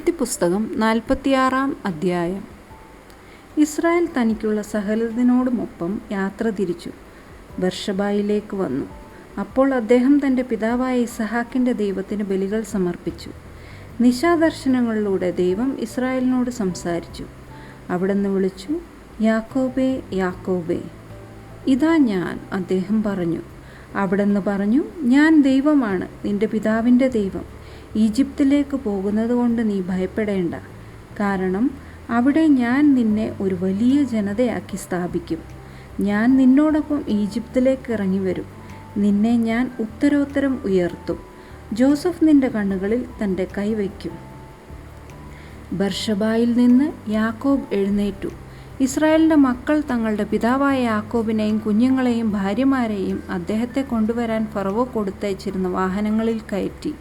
ഉൽപ്പത്തി പുസ്തകം 46 അധ്യായം. ഇസ്രായേൽ തനിക്കുള്ള സകലതിനോടുമൊപ്പം യാത്ര തിരിച്ചു ബർഷബായിലേക്ക് വന്നു. അപ്പോൾ അദ്ദേഹം തൻ്റെ പിതാവായ ഇസഹാക്കിൻ്റെ ദൈവത്തിന് ബലികൾ സമർപ്പിച്ചു. നിശാദർശനങ്ങളിലൂടെ ദൈവം ഇസ്രായേലിനോട് സംസാരിച്ചു. അവിടുന്ന് വിളിച്ചു, യാക്കോബേ, യാക്കോബേ. ഇതാ ഞാൻ, അദ്ദേഹം പറഞ്ഞു. അവിടുന്ന് പറഞ്ഞു, ഞാൻ ദൈവമാണ്, നിൻ്റെ പിതാവിൻ്റെ ദൈവം. ഈജിപ്തിലേക്ക് പോകുന്നത് കൊണ്ട് നീ ഭയപ്പെടേണ്ട, കാരണം അവിടെ ഞാൻ നിന്നെ ഒരു വലിയ ജനതയാക്കി സ്ഥാപിക്കും. ഞാൻ നിന്നോടൊപ്പം ഈജിപ്തിലേക്ക് ഇറങ്ങി വരും. നിന്നെ ഞാൻ ഉത്തരോത്തരം ഉയർത്തും. ജോസഫ് നിൻ്റെ കണ്ണുകളിൽ തൻ്റെ കൈ വയ്ക്കും. ബർഷബായിൽ നിന്ന് യാക്കോബ് എഴുന്നേറ്റു. ഇസ്രായേലിൻ്റെ മക്കൾ തങ്ങളുടെ പിതാവായ യാക്കോബിനെയും കുഞ്ഞുങ്ങളെയും ഭാര്യമാരെയും അദ്ദേഹത്തെ കൊണ്ടുവരാൻ ഫറവോ കൊടുത്തയച്ചിരുന്ന വാഹനങ്ങളിൽ കയറ്റി.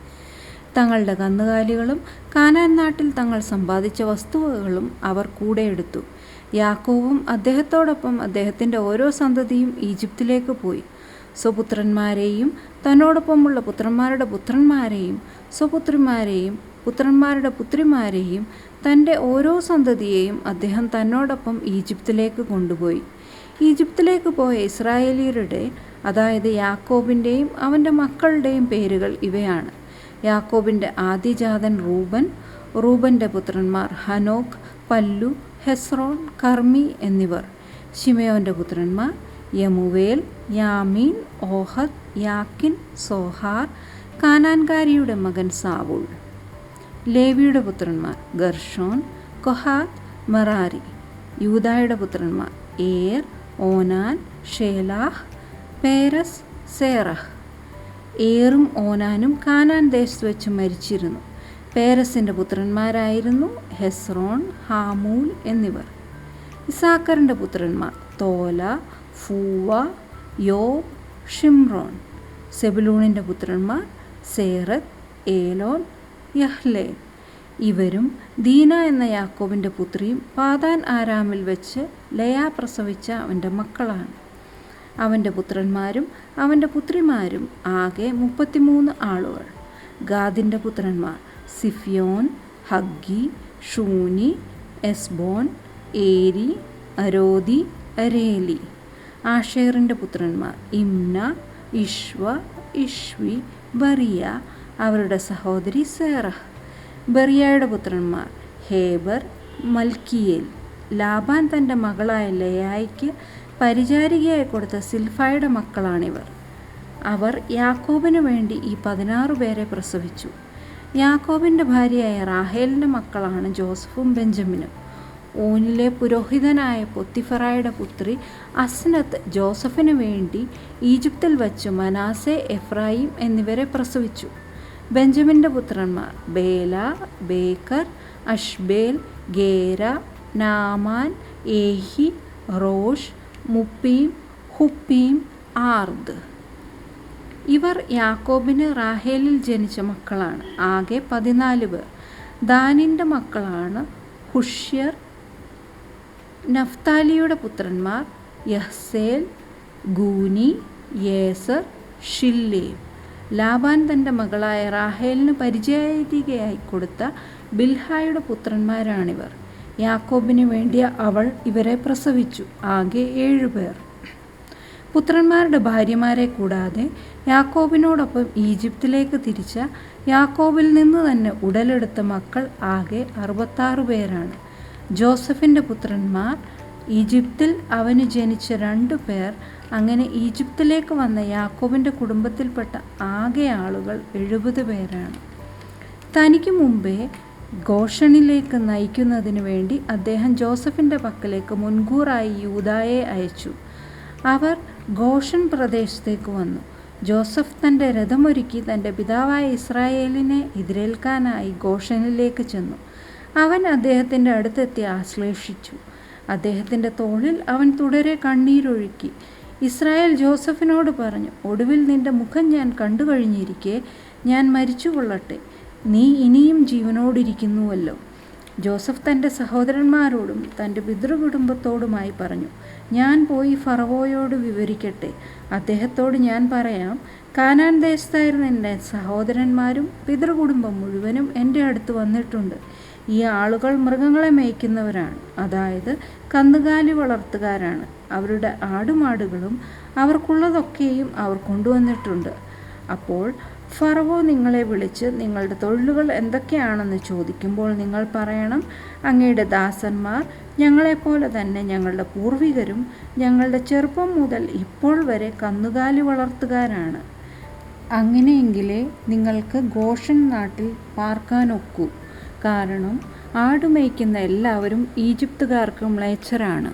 തങ്ങളുടെ കന്നുകാലികളും കാനാൻ നാട്ടിൽ തങ്ങൾ സമ്പാദിച്ച വസ്തുവകകളും അവർ കൂടെ എടുത്തു. യാക്കോബും അദ്ദേഹത്തോടൊപ്പം അദ്ദേഹത്തിൻ്റെ ഓരോ സന്തതിയും ഈജിപ്തിലേക്ക് പോയി. സ്വപുത്രന്മാരെയും തന്നോടൊപ്പമുള്ള പുത്രന്മാരുടെ പുത്രന്മാരെയും സ്വപുത്രിമാരെയും പുത്രന്മാരുടെ പുത്രിമാരെയും തൻ്റെ ഓരോ സന്തതിയെയും അദ്ദേഹം തന്നോടൊപ്പം ഈജിപ്തിലേക്ക് കൊണ്ടുപോയി. ഈജിപ്തിലേക്ക് പോയ ഇസ്രായേലിയരുടെ, അതായത് യാക്കോബിൻ്റെയും അവൻ്റെ മക്കളുടെയും പേരുകൾ ഇവയാണ്. യാക്കോബിൻ്റെ ആദ്യജാതൻ റൂബൻ. റൂബൻ്റെ പുത്രന്മാർ ഹനോക്ക്, പല്ലു, ഹെസ്രോൺ, കർമ്മി എന്നിവർ. ശിമയോൻ്റെ പുത്രന്മാർ യമുവേൽ, യാമീൻ, ഓഹദ്, യാക്കിൻ, സോഹാർ, കാനാൻകാരിയുടെ മകൻ സാവൂൾ. ലേവിയുടെ പുത്രന്മാർ ഗർഷോൻ, കൊഹാത്ത്, മെറാരി. യൂദായുടെ പുത്രന്മാർ ഏർ, ഓനാൻ, ഷേലാഹ്, പേരസ്, സേറഹ്. ഏറും ഓനാനും കാനാൻ ദേശത്ത് വെച്ച് മരിച്ചിരുന്നു. പേരസിൻ്റെ പുത്രന്മാരായിരുന്നു ഹെസ്രോൺ, ഹാമൂൽ എന്നിവർ. ഇസാക്കറിൻ്റെ പുത്രന്മാർ തോല, ഫൂവ, യോബ്, ഷിംറോൻ. സെബുലൂണിൻ്റെ പുത്രന്മാർ സേറത്ത്, ഏലോൻ, യഹ്ലേൽ. ഇവരും ദീന എന്ന യാക്കോബിൻ്റെ പുത്രിയും പാതാൻ ആരാമിൽ വെച്ച് ലയ പ്രസവിച്ച അവൻ്റെ മക്കളാണ്. അവൻ്റെ പുത്രന്മാരും അവൻ്റെ പുത്രിമാരും ആകെ 33 ആളുകൾ. ഗാദിൻ്റെ പുത്രന്മാർ സിഫ്യോൻ, ഹഗ്ഗി, ഷൂനി, എസ്ബോൻ, ഏരി, അരോദി, അരേലി. ആഷേറിൻ്റെ പുത്രന്മാർ ഇമ്ന, ഇഷ്വ, ഇഷ്വി, ബറിയ, അവരുടെ സഹോദരി സേറഹ്. ബറിയയുടെ പുത്രന്മാർ ഹേബർ, മൽക്കിയേൽ. ലാബാൻ തൻ്റെ മകളായ ലേയായ്ക്ക് പരിചാരികയായി കൊടുത്ത സിൽഫായുടെ മക്കളാണിവർ. അവർ യാക്കോബിനു വേണ്ടി ഈ 16 പേരെ പ്രസവിച്ചു. യാക്കോബിൻ്റെ ഭാര്യയായ റാഹേലിൻ്റെ മക്കളാണ് ജോസഫും ബെഞ്ചമിനും. ഓനിലെ പുരോഹിതനായ പൊത്തിഫറായുടെ പുത്രി അസ്നത്ത് ജോസഫിനു വേണ്ടി ഈജിപ്തിൽ വച്ച് മനാസെ, എഫ്രായിം എന്നിവരെ പ്രസവിച്ചു. ബെഞ്ചമിൻ്റെ പുത്രന്മാർ ബേല, ബേക്കർ, അഷ്ബേൽ, ഗേര, നാമാൻ, ഏഹി, റോഷ്, മുപ്പീം, ഹുപ്പീം, ആർദ്. ഇവർ യാക്കോബിന് റാഹേലിൽ ജനിച്ച മക്കളാണ്. ആകെ 14 പേർ. ദാനിൻ്റെ മക്കളാണ് ഹുഷ്യർ. നഫ്താലിയുടെ പുത്രന്മാർ യഹ്സേൽ, ഗൂനി, യേസർ, ഷില്ലേം. ലാബാൻ തൻ്റെ മകളായ റാഹേലിന് പരിചാരികയായി കൊടുത്ത ബിൽഹായുടെ പുത്രന്മാരാണിവർ. യാക്കോബിന് വേണ്ടി അവൾ ഇവരെ പ്രസവിച്ചു. ആകെ 7 പേർ. പുത്രന്മാരുടെ ഭാര്യമാരെ കൂടാതെ യാക്കോബിനോടൊപ്പം ഈജിപ്തിലേക്ക് തിരിച്ച യാക്കോബിൽ നിന്ന് തന്നെ ഉടലെടുത്ത മക്കൾ ആകെ 66 പേരാണ്. ജോസഫിൻ്റെ പുത്രന്മാർ ഈജിപ്തിൽ അവന് ജനിച്ച 2 പേർ. അങ്ങനെ ഈജിപ്തിലേക്ക് വന്ന യാക്കോബിൻ്റെ കുടുംബത്തിൽപ്പെട്ട ആകെ ആളുകൾ 70 പേരാണ്. തനിക്ക് മുമ്പേ ഗോഷനിലേക്ക് നയിക്കുന്നതിന് വേണ്ടി അദ്ദേഹം ജോസഫിൻ്റെ പക്കലേക്ക് മുൻകൂറായി യൂദായെ അയച്ചു. അവർ ഗോഷൻ പ്രദേശത്തേക്ക് വന്നു. ജോസഫ് തൻ്റെ രഥമൊരുക്കി തൻ്റെ പിതാവായ ഇസ്രായേലിനെ എതിരേൽക്കാനായി ഗോഷനിലേക്ക് ചെന്നു. അവൻ അദ്ദേഹത്തിൻ്റെ അടുത്തെത്തി ആശ്ലേഷിച്ചു. അദ്ദേഹത്തിൻ്റെ തോളിൽ അവൻ തുടരെ കണ്ണീരൊഴുക്കി. ഇസ്രായേൽ ജോസഫിനോട് പറഞ്ഞു, ഒടുവിൽ നിൻ്റെ മുഖം ഞാൻ കണ്ടു കഴിഞ്ഞിരിക്കെ ഞാൻ മരിച്ചുകൊള്ളട്ടെ, നീ ഇനിയും ജീവനോടിരിക്കുന്നുവല്ലോ. ജോസഫ് തൻ്റെ സഹോദരന്മാരോടും തൻ്റെ പിതൃകുടുംബത്തോടുമായി പറഞ്ഞു, ഞാൻ പോയി ഫറവോയോട് വിവരിക്കട്ടെ. അദ്ദേഹത്തോട് ഞാൻ പറയാം, കാനാൻ ദേശത്തായിരുന്ന എൻ്റെ സഹോദരന്മാരും പിതൃകുടുംബം മുഴുവനും എൻ്റെ അടുത്ത് വന്നിട്ടുണ്ട്. ഈ ആളുകൾ മൃഗങ്ങളെ മേയ്ക്കുന്നവരാണ്, അതായത് കന്നുകാലി വളർത്തുകാരാണ്. അവരുടെ ആടുമാടുകളും അവർക്കുള്ളതൊക്കെയും അവർ കൊണ്ടുവന്നിട്ടുണ്ട്. അപ്പോൾ ഫറവോ നിങ്ങളെ വിളിച്ച് നിങ്ങളുടെ തൊഴിലുകൾ എന്തൊക്കെയാണെന്ന് ചോദിക്കുമ്പോൾ നിങ്ങൾ പറയണം, അങ്ങയുടെ ദാസന്മാർ ഞങ്ങളെപ്പോലെ തന്നെ ഞങ്ങളുടെ പൂർവികരും ഞങ്ങളുടെ ചെറുപ്പം മുതൽ ഇപ്പോൾ വരെ കന്നുകാലി വളർത്തുകാരാണ്. അങ്ങനെയെങ്കിലേ നിങ്ങൾക്ക് ഗോഷൻ നാട്ടിൽ പാർക്കാനൊക്കൂ. കാരണം ആടുമേയ്ക്കുന്ന എല്ലാവരും ഈജിപ്തുകാർക്ക് മ്ലേച്ഛരാണ്.